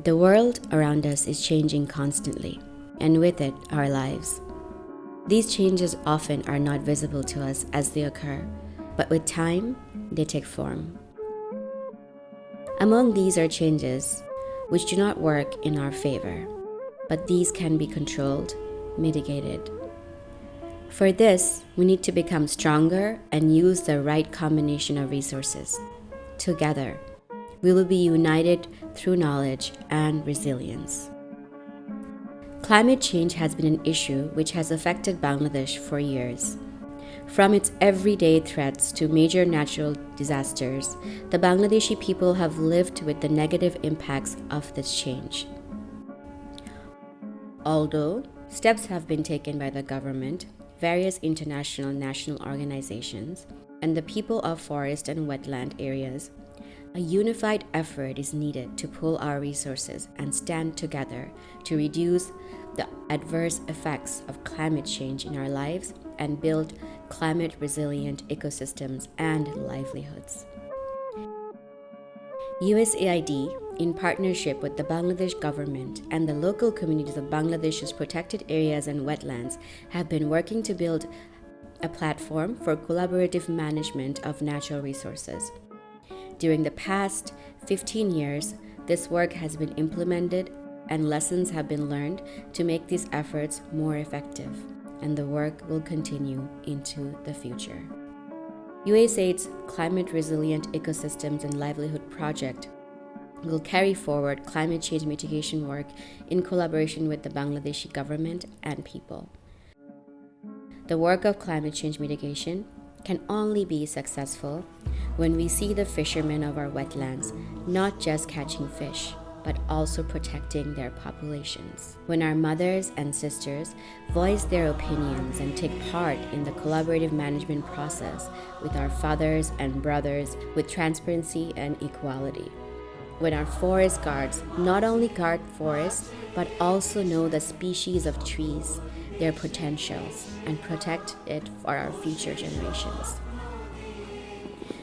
The world around us is changing constantly, and with it, our lives. These changes often are not visible to us as they occur, but with time, they take form. Among these are changes which do not work in our favor, but these can be controlled, mitigated. For this, we need to become stronger and use the right combination of resources. Together, we will be united through knowledge and resilience. Climate change has been an issue which has affected Bangladesh for years. From its everyday threats to major natural disasters, the Bangladeshi people have lived with the negative impacts of this change. Although steps have been taken by the government, various international and national organizations, and the people of forest and wetland areas, a unified effort is needed to pool our resources and stand together to reduce the adverse effects of climate change in our lives and build climate-resilient ecosystems and livelihoods. USAID, in partnership with the Bangladesh government and the local communities of Bangladesh's protected areas and wetlands, have been working to build a platform for collaborative management of natural resources. During the past 15 years, this work has been implemented and lessons have been learned to make these efforts more effective, and the work will continue into the future. USAID's Climate Resilient Ecosystems and Livelihood Project will carry forward climate change mitigation work in collaboration with the Bangladeshi government and people. The work of climate change mitigation can only be successful when we see the fishermen of our wetlands not just catching fish, but also protecting their populations. When our mothers and sisters voice their opinions and take part in the collaborative management process with our fathers and brothers with transparency and equality. When our forest guards not only guard forests, but also know the species of trees, their potentials, and protect it for our future generations.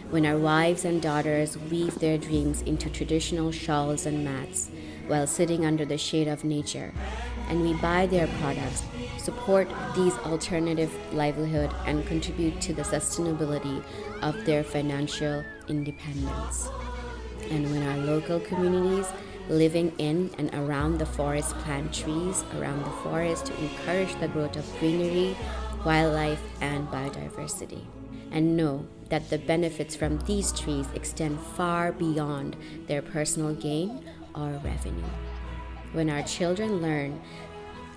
When our wives and daughters weave their dreams into traditional shawls and mats while sitting under the shade of nature, and we buy their products, support these alternative livelihood, and contribute to the sustainability of their financial independence. And when our local communities living in and around the forest plant trees around the forest to encourage the growth of greenery, wildlife, and biodiversity, and know that the benefits from these trees extend far beyond their personal gain or revenue. When our children learn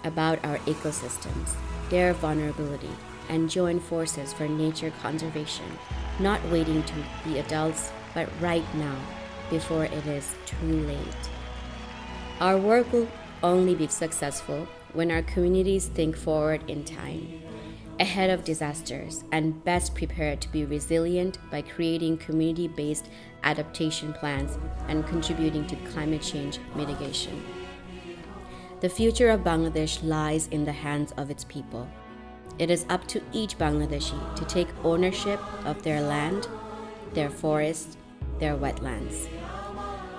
about our ecosystems, their vulnerability, and join forces for nature conservation, not waiting to be adults, but right now, before it is too late. Our work will only be successful when our communities think forward in time, ahead of disasters, and best prepared to be resilient by creating community-based adaptation plans and contributing to climate change mitigation. The future of Bangladesh lies in the hands of its people. It is up to each Bangladeshi to take ownership of their land, their forests, their wetlands.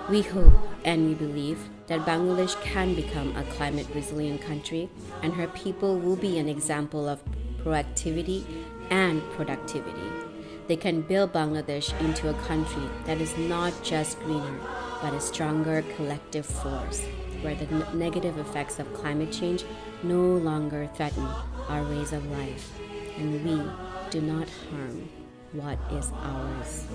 We hope and we believe that Bangladesh can become a climate resilient country, and her people will be an example of proactivity and productivity. They can build Bangladesh into a country that is not just greener, but a stronger collective force, where the negative effects of climate change no longer threaten our ways of life, and we do not harm what is ours.